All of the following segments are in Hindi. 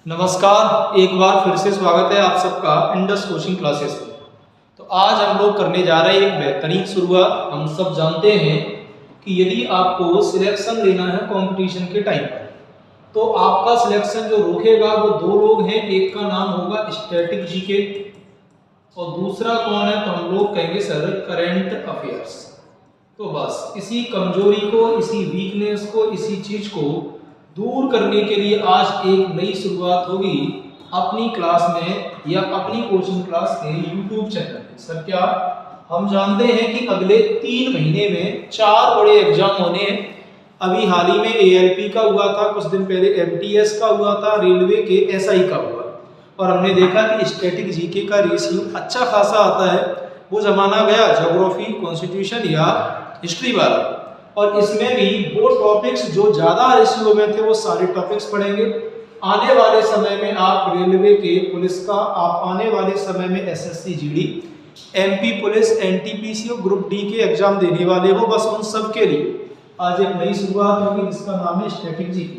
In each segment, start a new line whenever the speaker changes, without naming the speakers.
नमस्कार, एक बार फिर से स्वागत है आप सबका इंडस कोचिंग क्लासेस में। तो आज हम लोग करने जा रहे हैं एक बेहतरीन शुरुआत। हम सब जानते हैं कि यदि आपको सिलेक्शन लेना है कंपटीशन के टाइम पर, तो आपका सिलेक्शन जो रोकेगा वो दो लोग हैं। एक का नाम होगा स्टैटिक जीके और दूसरा कौन है, तो हम लोग कहेंगे सर करंट अफेयर्स। तो बस इसी कमजोरी को, इसी वीकनेस को, इसी चीज को दूर करने के लिए आज एक नई शुरुआत होगी अपनी क्लास में या अपनी कोचिंग क्लास के YouTube चैनल पे। सर क्या हम जानते हैं कि अगले 3 महीने में 4 बड़े एग्जाम होने हैं। अभी हाल ही में ALP का हुआ था, कुछ दिन पहले MTS का हुआ था, रेलवे के SI का हुआ, और हमने देखा कि स्टैटिक जीके का रेशियो अच्छा खासा आता है। वो जमाना गया ज्योग्राफी, कॉन्स्टिट्यूशन या हिस्ट्री वाला, और इसमें भी वो टॉपिक्स जो ज्यादा रेशियो में थे वो सारे टॉपिक्स पढ़ेंगे। आने वाले समय में आप रेलवे के पुलिस का, आप आने वाले समय में SSC GD, MP police, NTPC और ग्रुप D के एग्जाम देने वाले हो। बस उन सब के लिए आज एक नई शुरुआत होगी जिसका नाम है स्टैटिक जीके।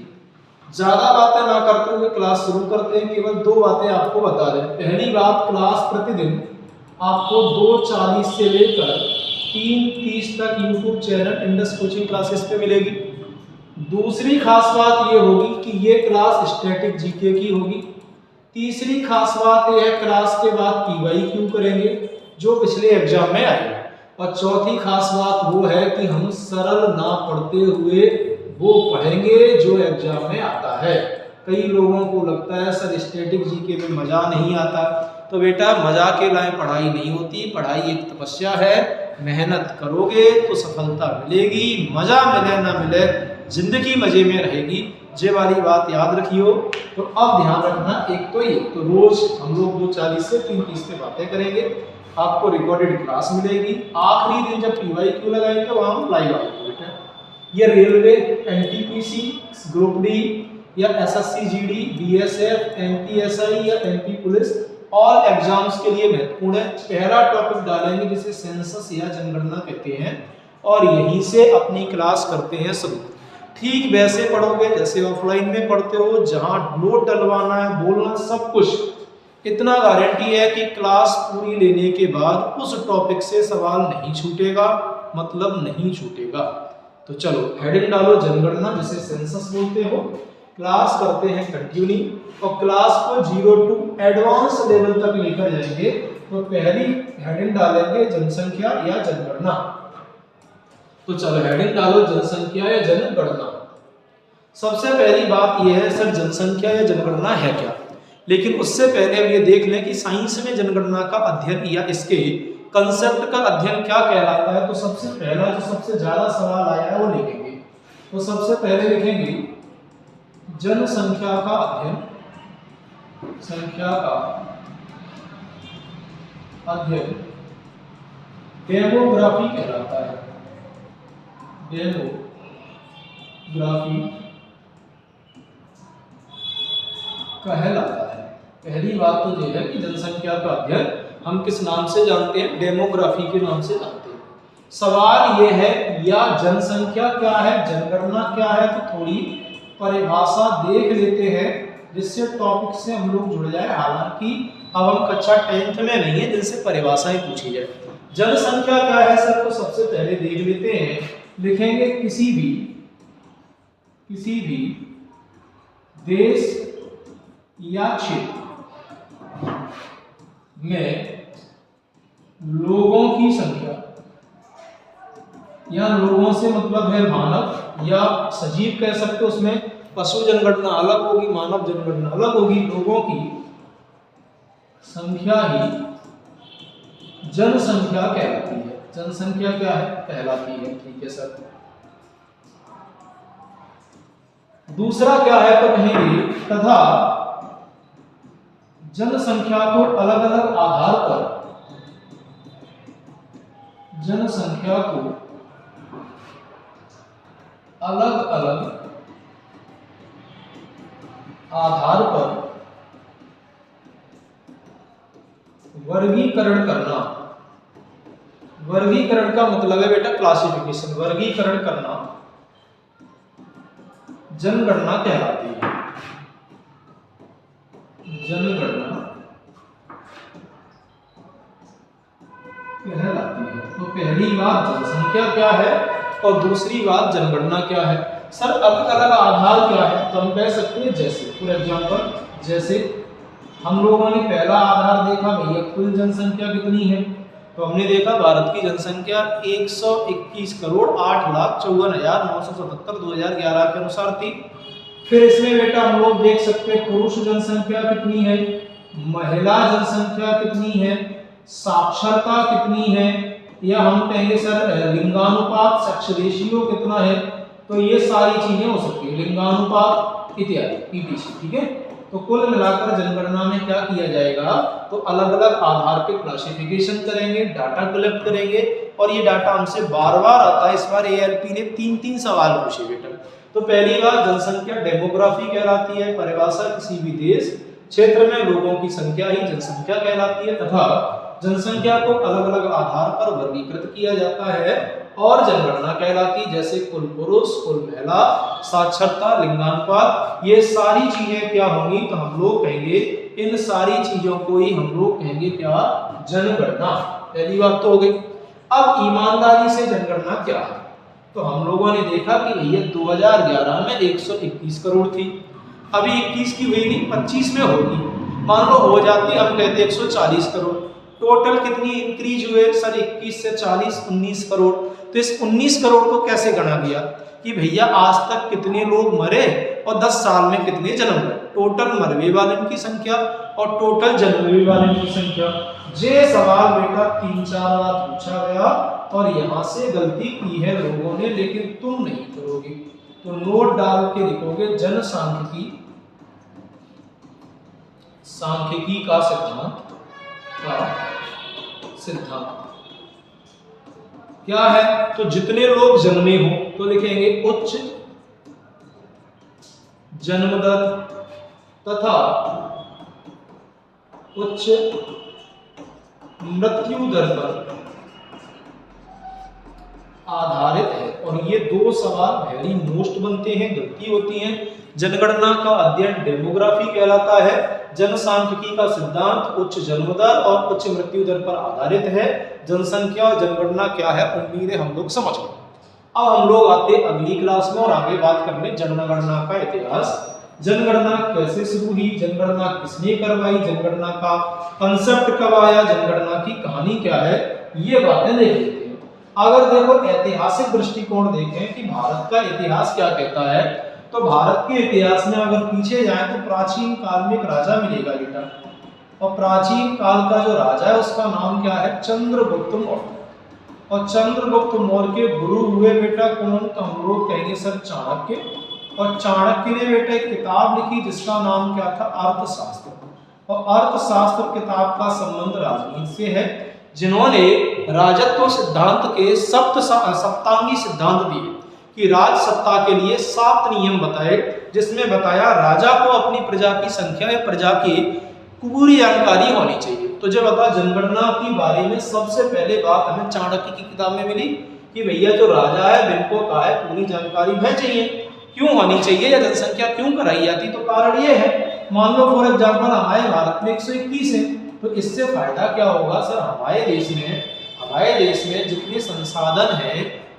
ज्यादा बातें ना करते हुए क्लास शुरू करते हैं। केवल 2 बातें आपको बता दें। पहली बात, क्लास प्रतिदिन आपको 2:40 से लेकर 3:30 तक YouTube channel Indus coaching classes पे मिलेगी। दूसरी खास बात ये होगी कि ये क्लास स्टैटिक जीके की होगी। तीसरी खास बात ये है, क्लास के बाद PYQ करेंगे जो पिछले एग्जाम में आए। और चौथी खास बात वो है कि हम सरल ना पढ़ते हुए वो पढ़ेंगे जो एग्जाम में आता है। कई लोगों को लगता है सर स्टैटिक जीके में मजा नहीं आता, तो बेटा मजा के लाए पढ़ाई नहीं होती। पढ़ाई एक तपस्या है, मेहनत करोगे तो सफलता मिलेगी। मजा मिले ना मिले, जिंदगी मजे में रहेगी। ये वाली बात याद रखियो। तो अब ध्यान रखना, एक तो ये तो रोज हम लोग 2:40 से 3:30 पे बातें करेंगे। आपको रिकॉर्डेड क्लास मिलेगी। आखिरी दिन जब PYQ लगाएंगे वहां हम लाइव आएंगे। बेटा ये रेलवे, NTPC, ग्रुप D या SSC GD, BSF, MPSI या MP पुलिस ऑल एग्जाम्स के लिए महत्वपूर्ण है। पहला टॉपिक डालेंगे जिसे सेंसस या जनगणना कहते हैं, और यहीं से अपनी क्लास करते हैं शुरू। ठीक वैसे पढ़ोगे जैसे ऑफलाइन में पढ़ते हो, जहां नोट डलवाना है, बोलना, सब कुछ। इतना गारंटी है कि क्लास पूरी लेने के बाद उस टॉपिक से सवाल नहीं छूटेगा, मतलब नहीं छूटेगा। तो चलो हेडिंग डालो जनगणना, जिसे सेंसस बोलते हो। क्लास करते हैं कंटिन्यू और क्लास को 0 टू एडवांस लेवल तक लेकर जाएंगे। तो पहली हेडिंग डालेंगे जनसंख्या या जनगणना। तो चलो हेडिंग डालो जनसंख्या या जनगणना। सबसे पहली बात यह है सर जनसंख्या या जनगणना है क्या, लेकिन उससे पहले हम ये देख लें कि साइंस में जनगणना का अध्ययन या इसके कंसेप्ट का अध्ययन क्या कहलाता है। तो सबसे पहला जो सबसे ज्यादा सवाल आया है वो लिखेंगे। तो सबसे पहले लिखेंगे जनसंख्या का अध्ययन। संख्या का अध्ययन डेमोग्राफी कहलाता है। डेमोग्राफी कहलाता है। पहली बात तो यह है कि जनसंख्या का अध्ययन हम किस नाम से जानते हैं, डेमोग्राफी के नाम से जानते हैं। सवाल यह है या जनसंख्या क्या है, जनगणना क्या है, तो थोड़ी परिभाषा देख लेते हैं जिससे टॉपिक से हम लोग जुड़ जाए। हालांकि अब हम कक्षा 10th में नहीं है जिनसे परिभाषाएं पूछी जाए। जनसंख्या क्या है सर, तो सबसे पहले देख लेते हैं। लिखेंगे किसी भी देश या क्षेत्र में लोगों की संख्या, या लोगों से मतलब है मानव या सजीव कह सकते हो। उसमें पशु जनगणना अलग होगी, मानव जनगणना अलग होगी। लोगों की संख्या ही जनसंख्या कहलाती है। जनसंख्या क्या है, कहलाती है। ठीक है सर। दूसरा क्या है, तो कहेंगे तथा जनसंख्या को अलग अलग आधार पर, जनसंख्या को अलग अलग आधार पर वर्गीकरण करना। वर्गीकरण का मतलब है बेटा क्लासिफिकेशन। वर्गीकरण करना जनगणना कहलाती है। जनगणना कहलाती है। तो पहली बात जनसंख्या क्या है और दूसरी बात जनगणना क्या है। सर अलग अलग आधार क्या है, तो हम कह सकते हैं जैसे फॉर एग्जांपल जैसे हम लोगों ने पहला आधार देखा भैया कुल जनसंख्या कितनी है, तो हमने देखा भारत की जनसंख्या 121 करोड़ 8,54,977 2011 के अनुसार थी। फिर इसमें बेटा हम लोग देख सकते हैं पुरुष जनसंख्या कितनी है, महिला जनसंख्या कितनी है, साक्षरता कितनी है, या हम कहेंगे सर लिंगानुपात सेक्स रेशियो कितना है। तो ये सारी चीजें हो सकती है, लिंगानुपात इत्यादि etc। ठीक है, तो कुल मिलाकर जनगणना में क्या किया जाएगा, तो अलग अलग आधार पे क्लासिफिकेशन करेंगे, डाटा कलेक्ट करेंगे, और ये डाटा हमसे बार बार आता है। इस बार एएलपी ने 3-3 सवाल पूछे बेटा। तो पहली बात जनसंख्या डेमोग्राफी कहलाती है, परिभाषा किसी भी देश क्षेत्र में लोगों की संख्या ही जनसंख्या कहलाती है, तथा जनसंख्या को अलग अलग आधार पर वर्गीकृत किया जाता है और जनगणना कहलाती है, जैसे कुल पुरुष, कुल महिला, साक्षरता, लिंगानुपात, ये सारी चीजें क्या होंगी, तो हम लोग कहेंगे इन सारी चीजों को ही हम लोग कहेंगे क्या, जनगणना। पहली बात तो हो गई। अब ईमानदारी से जनगणना क्या है, तो हम लोगों ने देखा कि भैया 2011 में 121 करोड़ थी, अभी 21 की हुई नहीं 25 में होगी, मान लो हो जाती, हम कहते 140 करोड़। टोटल कितनी इंक्रीज हुए सर, 21 से 40 19 करोड़। तो इस 19 करोड़ को कैसे गणा गया कि भैया आज तक कितने लोग मरे और 10 साल में कितने जन्म हुए, टोटल मरने वालों की संख्या और टोटल जन्मने वालों की संख्या। ये सवाल बेटा 3-4 बार पूछा गया और यहाँ से गलती की है लोगों ने, लेकिन तुम नहीं करोगे। तो नोट डाल के लिखोगे जनसांख्यिकी का सिद्धांत क्या है, तो जितने लोग जन्मे हो तो लिखेंगे उच्च जन्म दर तथा उच्च मृत्यु दर पर आधारित है। और ये दो सवाल वेरी मोस्ट बनते हैं, गलती होती है। जनगणना का अध्ययन डेमोग्राफी कहलाता है, जनसांख्यिकी का सिद्धांत उच्च जन्म दर और उच्च मृत्यु दर पर आधारित है। जनसंख्या और जनगणना क्या है, उम्मीद है हम लोग समझ गए। अब हम लोग आते अगली क्लास में और आगे बात करने जनगणना का इतिहास। जनगणना कैसे शुरू हुई, जनगणना किसने करवाई, जनगणना का कंसेप्ट कब आया, जनगणना की कहानी क्या है, ये बातें देख लेते हैं। अगर देखो ऐतिहासिक दृष्टिकोण देखें कि भारत का इतिहास क्या कहता है, तो भारत के इतिहास में अगर पीछे जाएं तो प्राचीन काल में एक राजा मिलेगा बेटा, और प्राचीन काल का जो राजा है उसका नाम क्या है, चंद्रगुप्त मौर्य। और चंद्रगुप्त मौर्य के गुरु हुए बेटा कौन, तो हम लोग कहेंगे सर चाणक्य। और चाणक्य ने बेटा एक किताब लिखी जिसका नाम क्या था, अर्थशास्त्र। और अर्थशास्त्र किताब का संबंध राजनीति से है, जिन्होंने राजत्व सिद्धांत के सप्तांगी सिद्धांत दिए कि राज सत्ता के लिए 7 नियम बताए, जिसमें बताया राजा को अपनी प्रजा की संख्या या प्रजा की पूरी जानकारी होनी चाहिए। तो जब बता जनगणना के बारे में सबसे पहले बात हमें चाणक्य की किताब में मिली कि भैया जो राजा है बिनको का है पूरी जानकारी हमें चाहिए, क्यों होनी चाहिए या जनसंख्या क्यों कराई जाती, तो कारण ये है, मान लो फॉर एग्जाम्पल हमारे भारत में 121 है, तो इससे फायदा क्या होगा सर, हमारे देश में जितने संसाधन है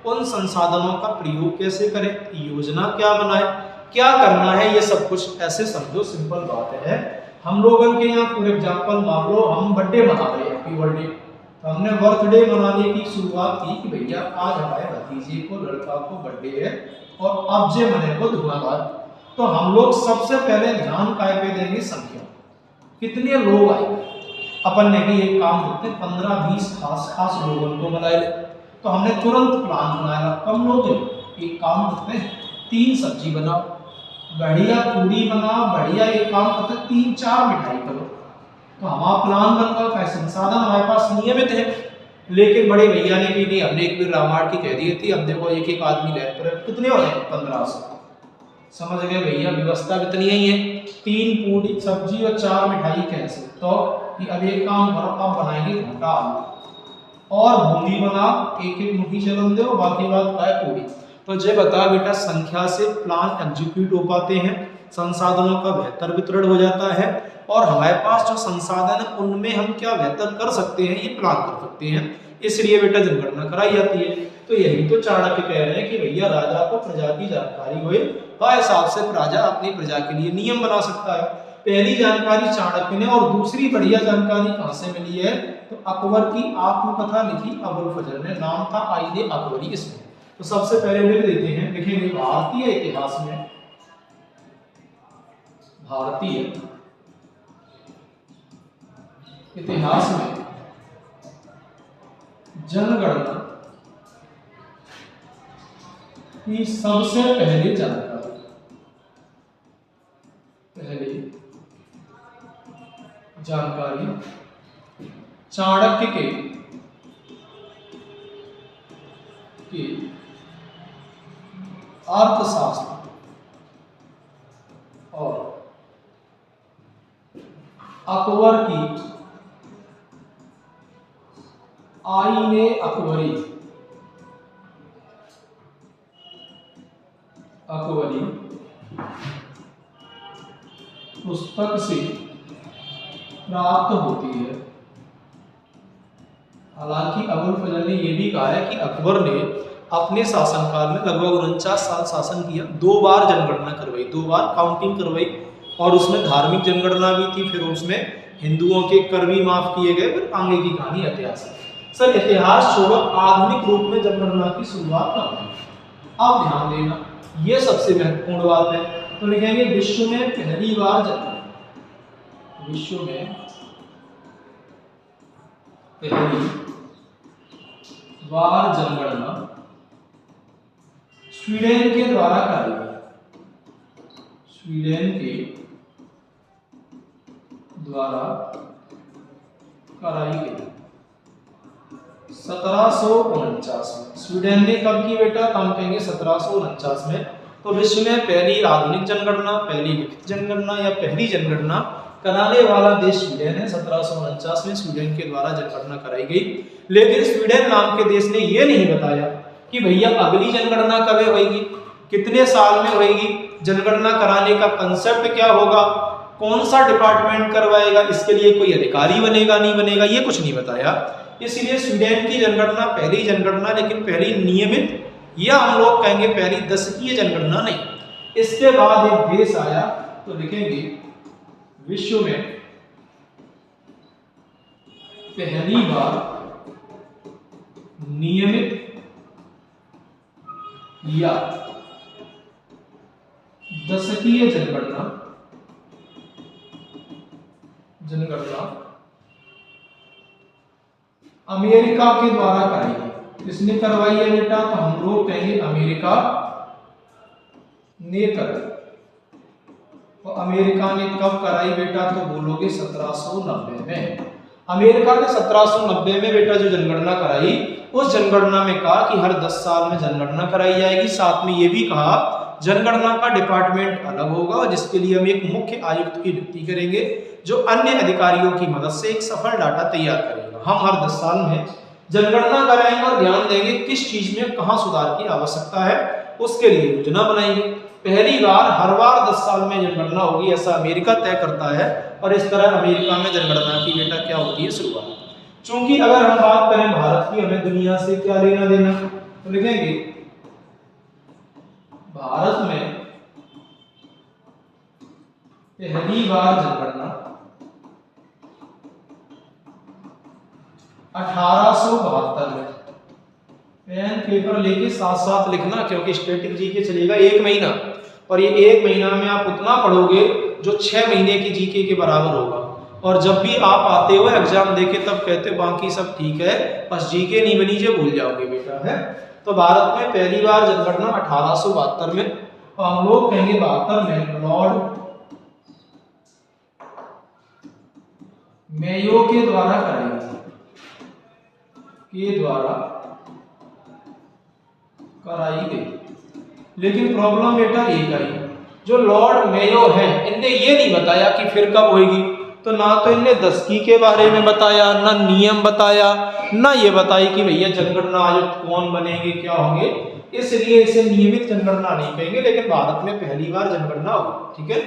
उन संसाधनों का प्रयोग कैसे करें, योजना क्या बनाए, क्या करना है, ये सब कुछ ऐसे समझो, सिंपल बात है। हम लोगों के यहाँ फॉर एग्जाम्पल मान लो हम बर्थडे मना रहे हैं, हैप्पी बर्थडे, तो हमने बर्थडे मनाने की शुरुआत की कि भैया आज हमारे भतीजे को लड़का को बर्थडे है और अब जे मने को धुआंधार। तो हम लोग सबसे पहले ध्यान काय पे देंगे, संख्या, कितने लोग आए। अपन ने भी एक काम करते 15-20 खास लोगों को बुलाए, तो हमने तुरंत प्लान बनाया, कम लोग एक काम करते हैं 3 सब्जी बनाओ, बढ़िया पूरी बनाओ, बढ़िया एक काम करते 3-4 मिठाई करो। तो हमारा प्लान बन गया, कैसे संसाधन हमारे पास नियमित है। लेकिन बड़े भैया ने भी नहीं, हमने एक बार रामायण की कह दी थी, अब देखो एक आदमी रहते कितने हो रहे हैं, 1500। समझ गए भैया, व्यवस्था इतनी ही है, 3 पूरी सब्जी और 4 मिठाई कैसे। तो अब एक काम करो, आप बनाएंगे घोटा आलू और बूंदी बनाओ, एक मुट्ठी चलन दो, बाकी बात काय पूरी। तो जब बता बेटा संख्या से प्लान एग्जीक्यूट हो पाते हैं, संसाधनों का बेहतर वितरण हो जाता है और हमारे पास जो संसाधन है उनमें हम क्या बेहतर कर सकते हैं, ये प्लान कर सकते हैं, इसलिए बेटा जनगणना कराई जाती है। तो यही तो चाणक्य कह रहे हैं कि भैया राजा को प्रजा की जानकारी हो, वह हिसाब से राजा अपनी प्रजा के लिए नियम बना सकता है। पहली जानकारी चाणक्य ने, और दूसरी बढ़िया जानकारी कहां से मिली है, तो अकबर की आत्मकथा लिखी अबुल फजल ने, नाम था आईने अकबरी इसमें। तो सबसे पहले लिख देते हैं, लिखेंगे भारतीय इतिहास में, भारतीय इतिहास में जनगणना की सबसे पहली जानकारी, चाणक्य के अर्थशास्त्र और अकबर की आईने अकबरी पुस्तक से प्राप्त होती है। हालांकि अबुल फजल ने यह भी कहा है कि अकबर ने अपने शासनकाल में लगभग 49 साल शासन किया, 2 बार जनगणना करवाई, 2 बार काउंटिंग करवाई, और उसमें धार्मिक जनगणना भी थी, फिर उसमें हिंदुओं के कर भी माफ किए गए, फिर आगे की कहानी इतिहास है। सर इतिहास छोड़ो, आधुनिक रूप में जनगणना की शुरुआत कब हुई? अब ध्यान देना, यह सबसे महत्वपूर्ण बात है। तो लिखेंगे विश्व में पहली बार जनगणना, विश्व में पहली बार जनगणना स्वीडन के द्वारा कराई गई, स्वीडन के द्वारा कराई गई 1749 में। स्वीडन ने कब की बेटा? हम कहेंगे 1749 में। तो विश्व में पहली आधुनिक जनगणना, पहली लिखित जनगणना या पहली जनगणना कराने वाला देश स्वीडन है। 1749 में स्वीडन के द्वारा जनगणना कराई गई। लेकिन स्वीडन नाम के देश ने यह नहीं बताया कि भैया अगली जनगणना कब होगी, कितने साल में होगी, जनगणना कराने का कंसेप्ट क्या होगा, कौन सा डिपार्टमेंट करवाएगा, इसके लिए कोई अधिकारी बनेगा नहीं बनेगा, ये कुछ नहीं बताया। इसलिए स्वीडन की जनगणना पहली जनगणना, लेकिन पहली नियमित या हम लोग कहेंगे पहली दशकीय जनगणना नहीं। इसके बाद एक देश आया, तो लिखेंगे विश्व में पहली बार नियमित या दशकीय जनगणना अमेरिका के द्वारा कराई गई। किसने करवाई है बेटा? तो हम लोग कहेंगे अमेरिका ने कराई। तो अमेरिका ने कब कराई बेटा? तो बोलोगे 1790 में। अमेरिका ने 1790 में बेटा जो जनगणना कराई, उस जनगणना में कहा कि हर 10 साल में जनगणना कराई जाएगी। साथ में यह भी कहा जनगणना का डिपार्टमेंट अलग होगा, जिसके लिए हम एक मुख्य आयुक्त की नियुक्ति करेंगे जो अन्य अधिकारियों की मदद से एक सफल डाटा तैयार करेगा। हम हर 10 साल में जनगणना कराएंगे और ध्यान देंगे किस चीज में कहां सुधार की आवश्यकता है, उसके लिए योजना बनाएंगे। पहली बार हर बार 10 साल में जनगणना होगी, ऐसा अमेरिका तय करता है। और इस तरह अमेरिका में जनगणना की बेटा क्या होती है? शुरुआत। चूंकि अगर हम बात करें भारत की, हमें दुनिया से क्या लेना देना, तो लिखेंगे भारत में पहली बार जनगणना 1872 में। पेन पेपर लेके साथ साथ लिखना, क्योंकि स्टैटिक जीके चलेगा 1 महीना, और ये 1 महीना में आप उतना पढ़ोगे जो 6 महीने की जीके के बराबर होगा। और जब भी आप आते हो एग्जाम देके तब कहते बाकी सब ठीक है, बस जीके नहीं बनी जो भूल जाओगे बेटा है। तो भारत में पहली बार जनगणना 1872 में, तो हम लोग कहेंगे 72 में लॉर्ड मेयो के द्वारा कराई गई। लेकिन प्रॉब्लम बेटा एक आई, जो लॉर्ड मेयो है इनने ये नहीं बताया कि फिर कब होगी। तो ना तो इनने दशकी के बारे में बताया, ना नियम बताया, ना ये बताई कि भैया जनगणना आयुक्त कौन बनेंगे, क्या होंगे। इसलिए इसे नियमित जनगणना नहीं कहेंगे, लेकिन भारत में पहली बार जनगणना हुई। ठीक है,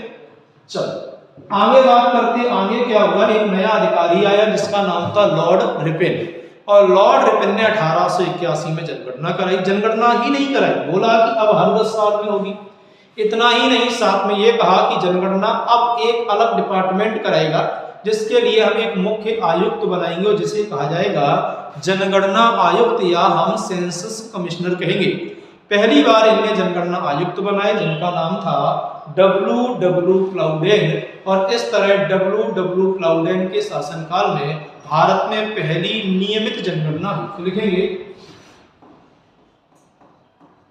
चलो आगे बात करते। आगे क्या हुआ, एक नया अधिकारी आया जिसका नाम था लॉर्ड रिपेन, और लॉर्ड रिपेन ने 1881 में जनगणना कराई। जनगणना ही नहीं कराई, बोला कि अब हर 10 साल में होगी। इतना ही नहीं, साथ में ये कहा कि जनगणना अब एक अलग डिपार्टमेंट कराएगा, जिसके लिए हम एक मुख्य आयुक्त बनाएंगे और जिसे कहा जाएगा जनगणना आयुक्त, या हम सेंसस कमिश्नर कहेंगे। पहली बार इनने जनगणना आयुक्त बनाए जिनका नाम था W. क्लाउडेन, और इस तरह W. क्लाउडेन के शासनकाल में भारत में पहली नियमित जनगणना हुई। तो लिखेंगे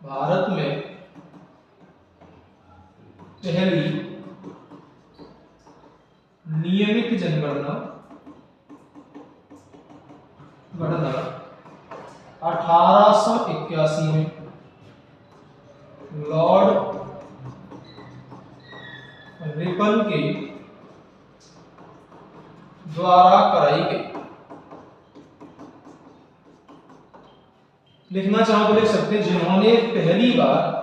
भारत में पहली नियमित जनगणना 1881 में लॉर्ड रिपन के द्वारा कराई गई। लिखना चाहो तो लिख सकते हैं, जिन्होंने पहली बार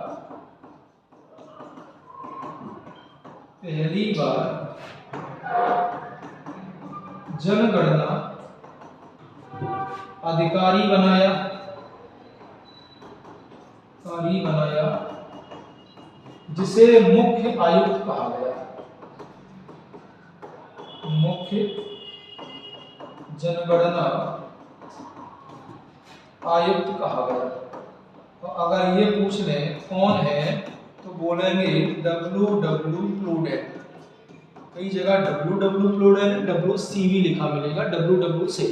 जनगणना अधिकारी बनाया, जिसे मुख्य आयुक्त कहा गया, मुख्य जनगणना आयुक्त कहा गया। तो अगर ये पूछ ले कौन है तो बोलेंगे W. क्लाउडेन। कई जगह W. क्लाउडेन, WC भी लिखा मिलेगा, W से।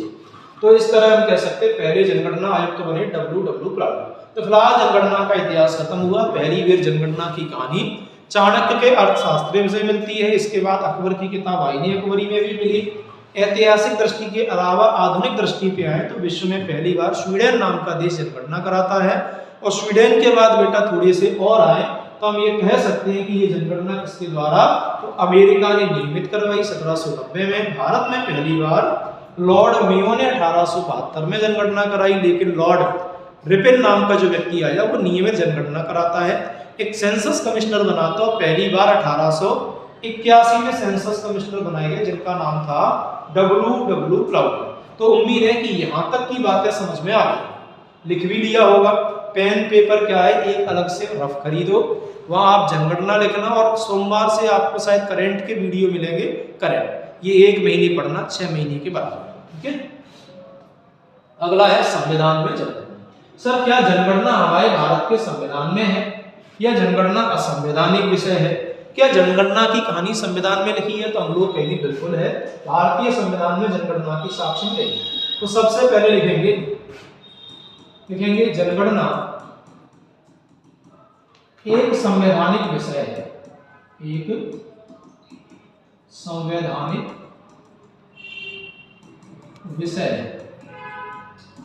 तो इस तरह हम कह सकते हैं पहले जनगणना आयुक्त बने W. क्लाउडेन। तो फिलहाल जनगणना का इतिहास खत्म हुआ। पहली बार जनगणना की कहानी चाणक्य के अर्थशास्त्र से मिलती है। इसके बाद अकबर की किताब आईने अकबरी में भी मिली। ऐतिहासिक दृष्टि के अलावा आधुनिक दृष्टि पे आए तो विश्व में पहली बार स्वीडन नाम का देश जनगणना कराता है, और स्वीडन के बाद बेटा थोड़े से और आए तो हम ये कह सकते हैं कि ये जनगणना किसके द्वारा, तो अमेरिका ने नियमित करवाई 1790 में। भारत में पहली बार लॉर्ड मेयो ने 1872 में जनगणना कराई, लेकिन लॉर्ड रिपेन नाम का जो व्यक्ति आया वो नियमित जनगणना कराता है। एक सेंसस कमिश्नर बनाता है, पहली बार 1881 में सेंसस कमिश्नर बनाए गए जिनका नाम था W. क्लाउडेन। तो उम्मीद है कि यहाँ तक की बातें समझ में आ गई। लिख भी लिया होगा। पेन पेपर क्या है, एक अलग से रफ खरीदो, वहां आप जनगणना लिखना, और सोमवार से आपको शायद करंट के वीडियो मिलेंगे। करंट ये 1 महीने पढ़ना, 6 महीने के बाद। ठीक है, अगला है संविधान में जनगणना। सर क्या जनगणना हमारे भारत के संविधान में है या जनगणना असंवैधानिक विषय है? क्या जनगणना की कहानी संविधान में लिखी है? तो हम लोग कहेंगे बिल्कुल है। भारतीय संविधान में जनगणना की साक्ष्य मिलेगी। तो सबसे पहले लिखेंगे जनगणना एक संवैधानिक विषय है, एक संवैधानिक विषय है।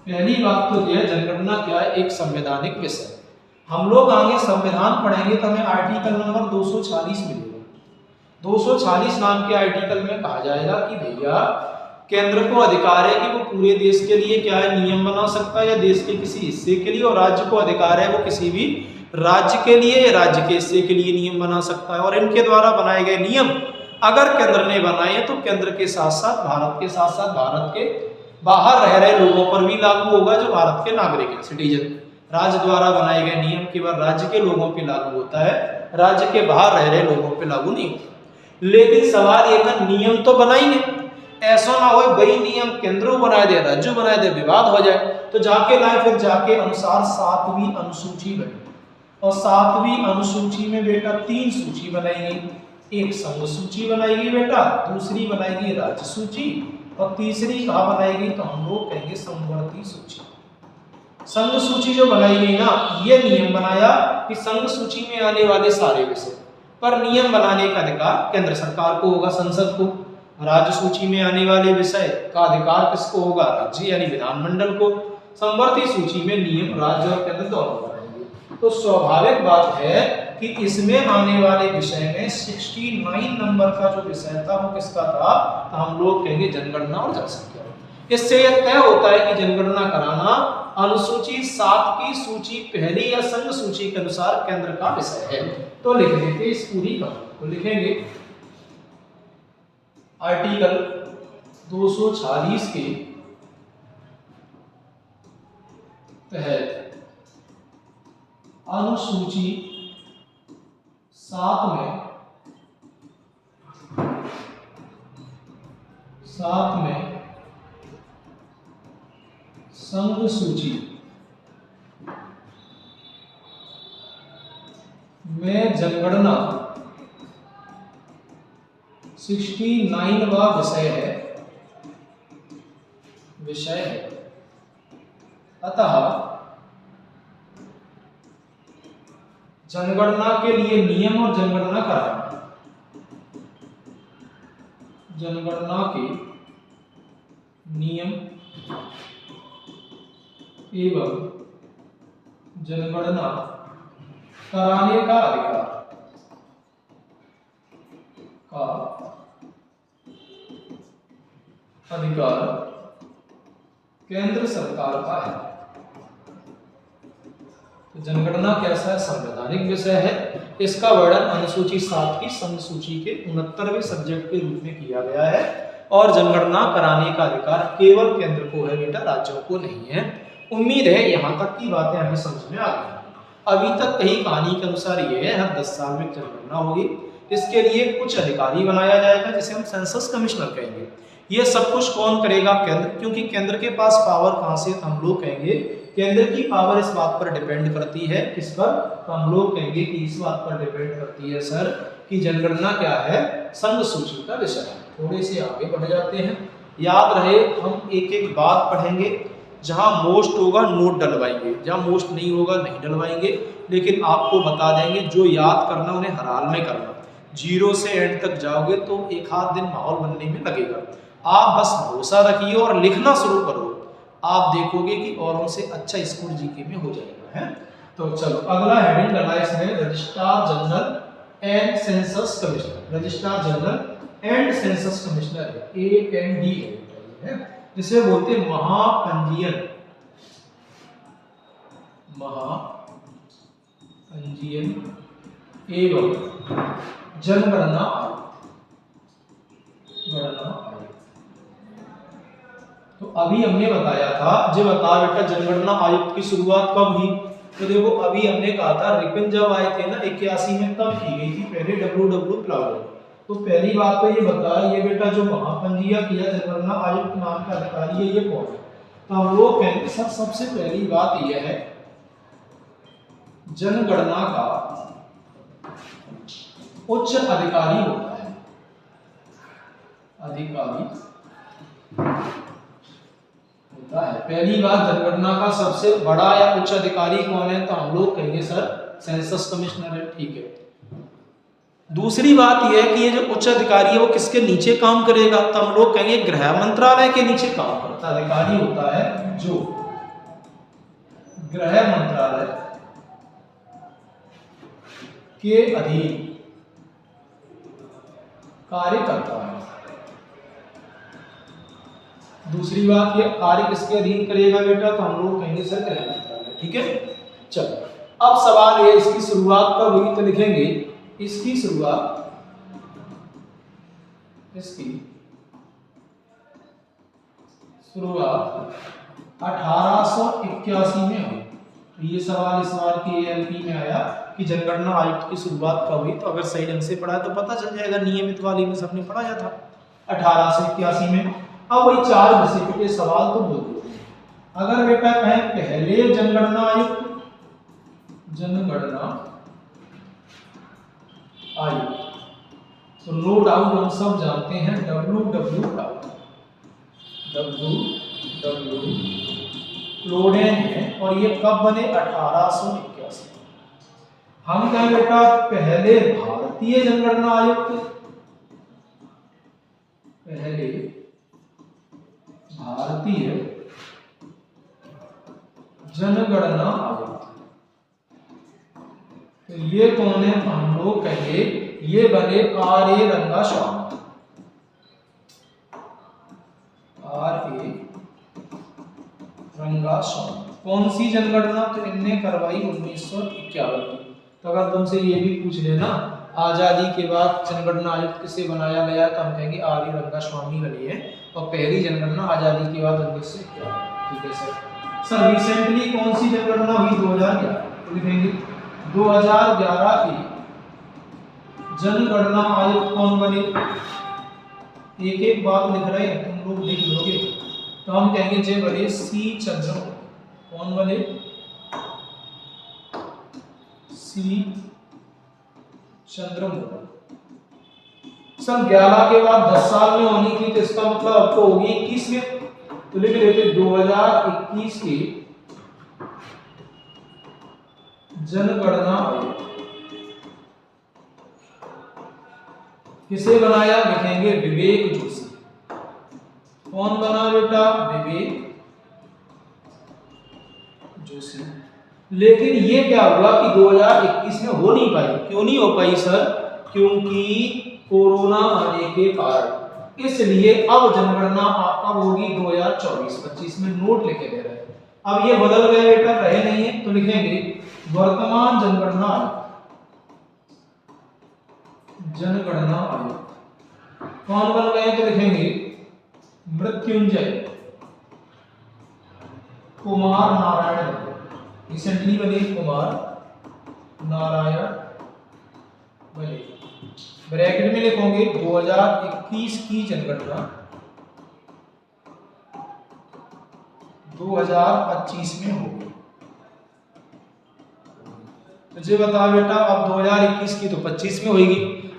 पहली बात तो यह जनगणना क्या है, एक संवैधानिक विषय। हम लोग आगे संविधान पढ़ेंगे तो हमें आर्टिकल नंबर 240 मिलेगा। 240 नाम के आर्टिकल में कहा जाएगा कि भैया केंद्र को अधिकार है कि वो पूरे देश के लिए क्या है, नियम बना सकता है, या देश के किसी हिस्से के लिए, और राज्य को अधिकार है वो किसी भी राज्य के लिए या राज्य के हिस्से के लिए नियम बना सकता है। और इनके द्वारा बनाए गए नियम अगर केंद्र ने बनाए हैं तो केंद्र के साथ साथ भारत के बाहर रह रहे लोगों पर भी लागू होगा, जो भारत के नागरिक हैं, सिटीजन। राज्य द्वारा बनाए गए नियम केवल राज्य के लोगों पे लागू होता है, राज्य के बाहर रह रहे लोगों पे लागू नहीं होता। लेकिन सवाल ये था, नियम तो बनाएंगे, ऐसा ना हो वही नियम केंद्र बनाए दे, राज्य बनाए दे, विवाद हो जाए। तो जाके लाए, फिर जाके अनुसार 7वीं अनुसूची बनी, और 7वीं अनुसूची में बेटा 3 सूची बनाएंगे। एक संघ सूची बनाएगी बेटा, दूसरी बनाएगी राज्य सूची, और तीसरी कहाँ बनाएगी, तो हम लोग कहेंगे समवर्ती सूची। संघ सूची जो बनाई गई ना, ये नियम बनाया कि संघ सूची में आने वाले सारे विषय पर नियम बनाने का अधिकार केंद्र सरकार को होगा, संसद को। राज्य सूची में आने वाले विषय का अधिकार किसको होगा, राज्य यानी विधानमंडल को। समवर्ती सूची में नियम राज्य और केंद्र दोनों बनाएंगे। तो स्वाभाविक बात है कि इसमें आने वाले विषय में 69 नंबर का जो विषय था वो किसका था, तो हम लोग कहेंगे जनगणना और जनसंख्या। इससे यह तय होता है कि जनगणना कराना अनुसूची 7 की सूची पहली या संघ सूची के अनुसार केंद्र का विषय है। तो लिख देते इस पूरी कहानी को, लिखेंगे आर्टिकल 246 के तहत अनुसूची 7 में संघ सूची में जनगणना 69वां विषय है। अतः जनगणना के लिए नियम और जनगणना के नियम एवं जनगणना कराने का अधिकार केंद्र सरकार का है। तो जनगणना कैसा है? संवैधानिक विषय है। इसका वर्णन अनुसूची 7 की संघ सूची के 69वें सब्जेक्ट के रूप में किया गया है और जनगणना कराने का अधिकार केवल केंद्र को है बेटा, राज्यों को नहीं है। उम्मीद है यहाँ तक की बातें हमें समझ में आ गई। अभी तक कही कहानी के अनुसार ये है हर 10 साल में जनगणना होगी। इसके लिए कुछ अधिकारी बनाया जाएगा जिसे हम सेंसस कमिश्नर कहेंगे। ये सब कुछ कौन करेगा? केंद्र, क्योंकि केंद्र के पास पावर कहां से? हम लोग कहेंगे केंद्र की पावर इस बात पर डिपेंड करती है, किस पर? तो हम लोग कहेंगे कि इस बात पर डिपेंड करती है सर कि जनगणना क्या है? संघ सूची का विषय है। थोड़े से आगे बढ़ जाते हैं। याद रहे हम एक एक बात पढ़ेंगे, जहां मोस्ट होगा नोट डलवाएंगे, जहां मोस्ट नहीं होगा नहीं डलवाएंगे, लेकिन आपको बता देंगे जो याद करना उन्हें हर हाल में करना। 0 से एंड तक जाओगे तो एक आध दिन माहौल बनने में लगेगा। आप बस भरोसा रखिए और लिखना शुरू करो, आप देखोगे कि औरों से अच्छा स्कोर जीके में हो जाएगा है। तो चलो अगला हेडिंग लगा इसमें registrar general and census commissioner. Registrar general and census commissioner AND है, जिसे बोलते हैं महापंजीयन एवं जनगणना आयोग। तो अभी हमने बताया था, जो बता बेटा जनगणना आयोग की शुरुआत कब हुई? तो देखो अभी हमने कहा था रिपन जब आए थे ना 81 में, तब की गई थी पहले WW प्लावर। तो पहली बात तो ये बता, ये बेटा जो महापंजीयक किया जनगणना आयुक्त नाम का अधिकारी है, ये कौन है? तो हम लोग कहेंगे सर सबसे पहली बात यह है जनगणना का उच्च अधिकारी होता है, अधिकारी होता है। पहली बात जनगणना का सबसे बड़ा या उच्च अधिकारी कौन है? तो हम लोग कहेंगे सर सेंसस कमिश्नर है, ठीक है। दूसरी बात यह है कि ये जो उच्च अधिकारी है वो किसके नीचे काम करेगा? तो हम लोग कहेंगे गृह मंत्रालय के नीचे काम करता अधिकारी होता है जो गृह मंत्रालय के अधीन कार्य करता है। दूसरी बात ये कार्य किसके अधीन करेगा बेटा? तो हम लोग कहेंगे सर गृह मंत्रालय, ठीक है। चलो अब सवाल है इसकी शुरुआत कब हुई? तो लिखेंगे इसकी शुरुआत 1881 में हुई। तो ये सवाल इस बार के ALP में आया कि जनगणना आयुक्त की शुरुआत कब हुई। तो अगर सही ढंग से पढ़ा तो पता चल जाएगा, नियमित वाली में सबने पढ़ाया था 1881 में। अब वही 4 विषय के सवाल तो बोल देते हैं। अगर बेटा कहें पहले जनगणना आयुक्त, तो नो डाउट हम सब जानते हैं WW क्लोडेन है, और ये कब बने? 1881। हम कहें बेटा पहले भारतीय जनगणना आयुक्त, पहले भारतीय जनगणना आयुक्त। तो ये कौन है? हम लोग कहेंगे ये बने RA रंगास्वामी, RA रंगास्वामी। कौन सी जनगणना? तो इनने करवाई 1951 की। तो अगर तुमसे ये भी पूछ लेना आजादी के बाद जनगणना आयुक्त किसे बनाया गया, तो हम कहेंगे आर ई रंगास्वामी बने हैं और पहली जनगणना आजादी के बाद 1951। ठीक है सर। सर रिसेंटली कौन सी जनगणना हुई? 2011। तो लिखेंगे 2011 की जनगणना आयुक्त कौन बने? एक एक बात लिख रहे हैं, तुम लोग लिख लोगे। तो हम कहेंगे जे बने सी चंद्रमौली। कौन बने? सी चंद्रमौली। सन 11 के बाद 10 साल में होनी थी, तो इसका मतलब अब तो होगी 21 में। तो लिख लेते 2021 की जनगणना आयोग किसे बनाया? लिखेंगे विवेक जोशी। कौन बना बेटा? विवेक जोशी। लेकिन ये क्या हुआ कि 2021 में हो नहीं पाई। क्यों नहीं हो पाई सर? क्योंकि कोरोना आने के कारण। इसलिए अब जनगणना अब होगी 2024-25 में। नोट लिखे दे रहे हैं। अब ये बदल गए बेटा, रहे नहीं है। तो लिखेंगे वर्तमान जनगणना आयोग कौन बन गए? तो लिखेंगे मृत्युंजय कुमार नारायण। रिसेंटली बने कुमार नारायण बने। ब्रैकेट में लिखोगे 2021 की जनगणना 2025 में होगी। मुझे बता बेटा, अब 2021 की तो 25 में होगी।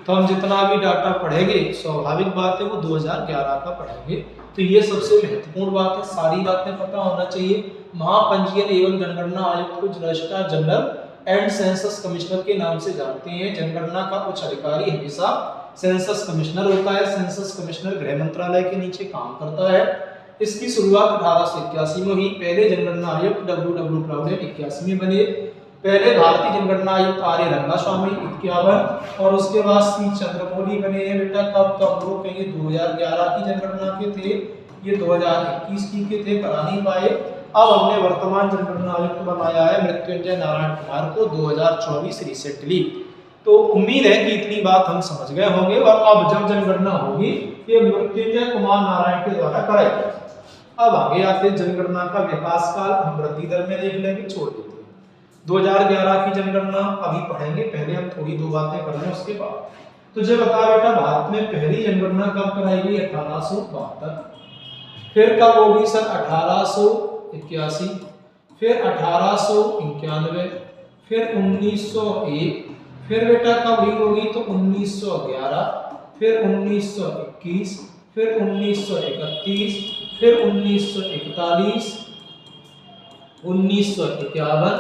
तो हम जितना भी डाटा पढ़ेंगे स्वाभाविक बात है वो 2011 का पढ़ेंगे। तो ये सबसे महत्वपूर्ण बात है, सारी बातें पता होना चाहिए। महापंजीयन एवं जनगणना आयुक्त को registrar general and census commissioner के नाम से जानते हैं। जनगणना का उच्च अधिकारी हमेशा सेंसस कमिश्नर होता है। सेंसस कमिश्नर गृह मंत्रालय के नीचे काम करता है। इसकी शुरुआत 1881 में हुई। पहले जनगणना आयुक्त डब्ल्यू प्राउडेन 81 में बने। पहले भारतीय जनगणना आयुक्त आर ए रंगास्वामी 51 और उसके बाद सी चंद्रमौली बने हैं बेटा। कब? तो हम लोग कहेंगे 2011 की जनगणना के थे, ये 2021 की के थे, करा नहीं पाए। अब हमने वर्तमान जनगणना आयुक्त बनाया है मृत्युंजय नारायण कुमार को 2024 रिसेंटली। तो उम्मीद है कि इतनी बात हम समझ गए होंगे। और अब जब जनगणना होगी ये मृत्युंजय कुमार नारायण के द्वारा कराई जाएगी। अब आगे आते जनगणना का विकास काल हम वृद्धि दर में देख लेंगे, छोड़ देते हैं। 2011 की जनगणना अभी पढ़ेंगे, पहले हम थोड़ी दो बातें कर लें उसके बाद। तुझे बता बेटा, भारत में पहली जनगणना कब कराई गई? 1872। फिर कब होगी सर? 1881, फिर 1891, फिर 1901, फिर बेटा कब हुई होगी? तो 1911, फिर 1921, फिर 1931, फिर 1941, 1951,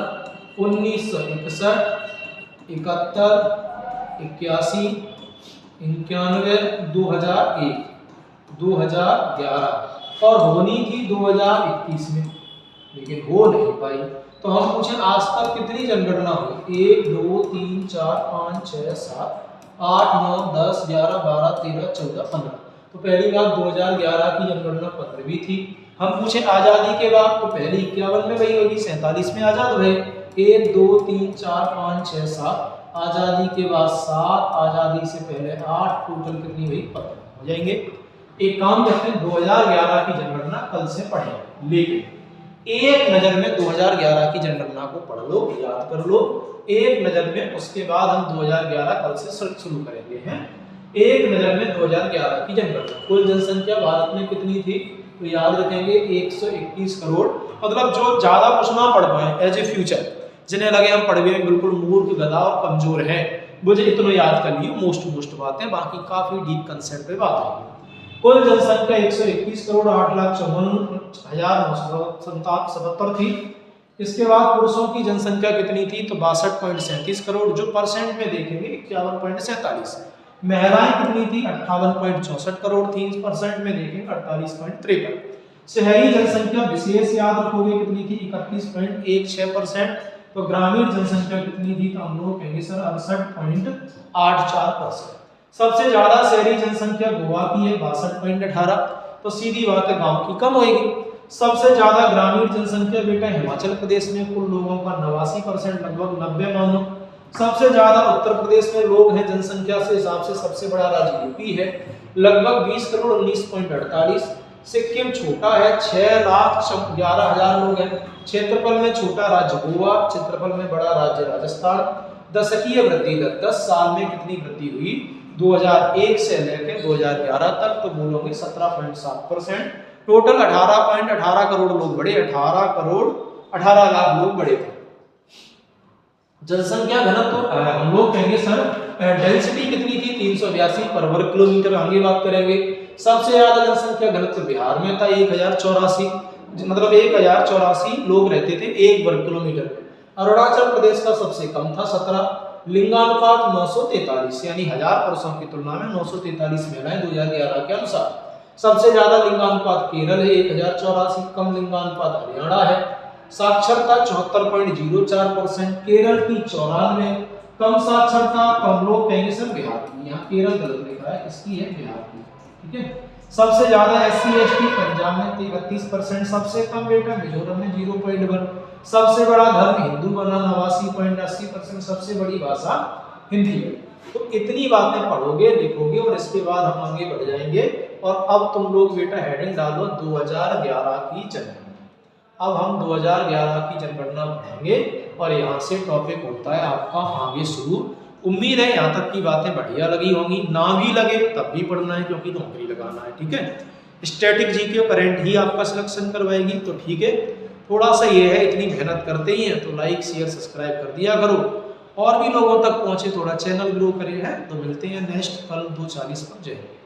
1961, 71, 81, 91, 2001, 2011 और होनी थी 2021 में, लेकिन हो नहीं पाई। तो हम पूछें आज तक कितनी जनगणना हुई? 1, 2, 3, 4, 5, 6, 7, 8, 9, 10, 11, 12, 13, 14, 15। तो पहली बात 2011 की जनगणना 15वीं थी। हम पूछे आजादी के बाद, तो पहले 51 में वही होगी, 47 में आजाद हुए। 1, 2, 3, 4, 5, 6, 7, आजादी के बाद 7, आजादी से पहले 8, टोटल कितनी हुई? 15 हो जाएंगे। एक काम करते हैं, 2011 की जनगणना कल से पढ़ें, लेकिन एक नजर में 2011 की जनगणना को पढ़ लो, याद कर लो एक नजर में। उसके बाद हम 2011 कल से शुरू करेंगे हैं। एक नजर में 2011 की जनगणना, कुल जनसंख्या भारत में कितनी थी? तो याद रखेंगे 121 करोड़। मतलब जो ज्यादा कुछ ना पढ़ पाए एज ए फ्यूचर, जिन्हें लगे हम पढ़ गए बिल्कुल मूर्ख, गधा और कमजोर है, मुझे इतना याद कर लियो, मोस्ट बातें, बाकी काफी डीप कंसेप्ट पे बात है। कुल जनसंख्या 121 करोड़ 8,54,977 थी। इसके बाद पुरुषों की जनसंख्या कितनी थी? तो 62.37 करोड़, जो परसेंट में देखेंगे 51.47। महिलाएं कितनी थी? 58.64 करोड़ थी, परसेंट में देखेंगे 48.53। शहरी जनसंख्या विशेष याद रखोगे कितनी थी? 31.16%। तो ग्रामीण जनसंख्या कितनी थी? तो हम लोग कहेंगे सर 68.84%। सबसे ज्यादा शहरी जनसंख्या गोवा की है 62.18। तो सीधी बात है गांव की कम होगी। सबसे ज्यादा ग्रामीण जनसंख्या बेटा हिमाचल प्रदेश में, कुल लोगों का 89% लगभग 90 मानो। सबसे ज्यादा उत्तर प्रदेश में लोग हैं जनसंख्या से हिसाब से, सबसे बड़ा राज्य यूपी है लगभग 20 करोड़ 19.48। सिक्किम छोटा है 6,11,000 लोग हैं। क्षेत्रफल में छोटा राज्य गोवा, क्षेत्रफल में बड़ा राज्य राजस्थान। दशकीय वृद्धि दर 10 साल में कितनी वृद्धि हुई 2001 से लेकर 2011 तक, तो बोलोगे 17.7%। टोटल 18.18 करोड़ लोग बढ़े, 18 करोड़ 18 लाख लोग बढ़े थे। जनसंख्या घनत्व तो हम लोग कहेंगे सर डेंसिटी कितनी थी 382 पर वर्ग किलोमीटर, आगे बात करेंगे। सबसे ज्यादा जनसंख्या घनत्व बिहार में था 1084, मतलब 1084 लोग रहते थे 1 वर्ग किलोमीटर में। अरुणाचल प्रदेश का सबसे कम था 17। लिंगानुपात 943, यानी 1000 पुरुषों की तुलना में 943 महिलाएं 2011 के अनुसार। सबसे ज्यादा लिंगानुपात केरल है 1084, कम लिंगानुपात हरियाणा है। साक्षरता 74.04%, केरल की 94। कम साक्षरता कम लोग कहेंगे सर बिहार की, यहाँ केरल गलत लिखा है, इसकी है बिहार की, ठीक है। सबसे ज्यादा SC ST पंजाब में 32%, सबसे कम बेटा मिजोरम में 0.1। सबसे बड़ा धर्म हिंदू बना 89.80%, सबसे बड़ी भाषा हिंदी है। तो इतनी बातें पढ़ोगे लिखोगे और इसके बाद हम आगे बढ़ जाएंगे। और अब तुम लोग बेटा हेडिंग डालो 2011 की जनगणना। अब हम 2011 की जनगणना पढ़ेंगे और यहाँ से टॉपिक होता है आपका आगे शुरू। उम्मीद है यहाँ तक की बातें बढ़िया लगी होंगी, ना भी लगे तब भी पढ़ना है क्योंकि नौकरी लगाना है, ठीक है। स्टैटिक जीके करंट ही आपका सिलेक्शन करवाएगी, तो ठीक है। थोड़ा सा ये है, इतनी मेहनत करते ही हैं तो लाइक शेयर सब्सक्राइब कर दिया करो, और भी लोगों तक पहुंचे, थोड़ा चैनल ग्रो करे है। तो मिलते हैं नेक्स्ट कल 2:40 पर। जय हिंद।